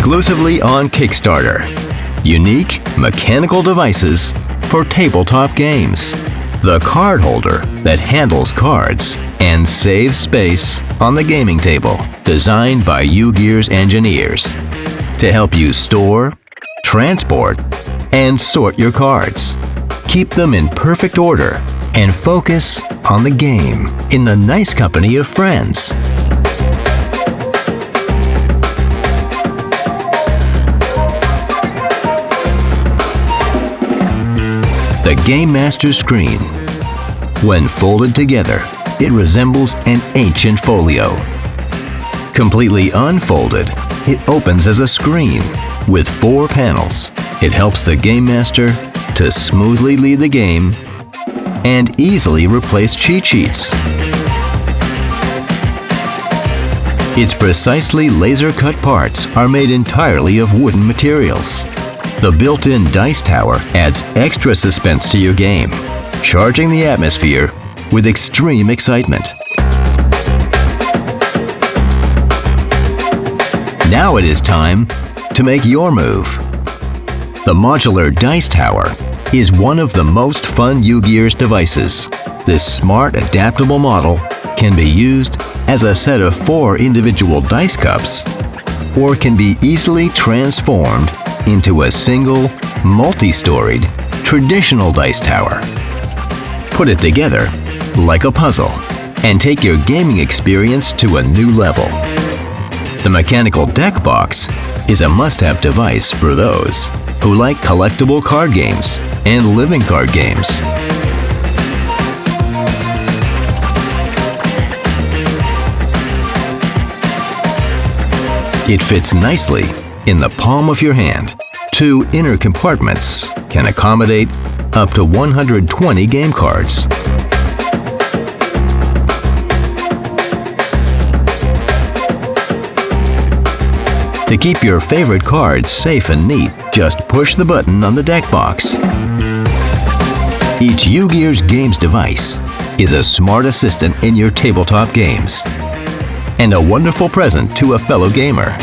exclusively on Kickstarter. Unique mechanical devices for tabletop games. The card holder that handles cards and saves space on the gaming table. Designed by Ugears engineers to help you store, transport, and sort your cards. Keep them in perfect order and focus on the game in the nice company of friends. The Game Master screen. When folded together, it resembles an ancient folio. Completely unfolded, it opens as a screen with 4 panels. It helps the Game Master to smoothly lead the game and easily replace cheat sheets. Its precisely laser-cut parts are made entirely of wooden materials. The built-in dice tower adds extra suspense to your game, charging the atmosphere with extreme excitement. Now it is time to make your move. The modular dice tower is one of the most fun Ugears devices. This smart, adaptable model can be used as a set of 4 individual dice cups, or can be easily transformed into a single, multi-storied, traditional dice tower. Put it together like a puzzle and take your gaming experience to a new level. The mechanical deck box is a must-have device for those who like collectible card games and living card games. It fits nicely in the palm of your hand. 2 inner compartments can accommodate up to 120 game cards. To keep your favorite cards safe and neat, just push the button on the deck box. Each Ugears Games device is a smart assistant in your tabletop games and a wonderful present to a fellow gamer.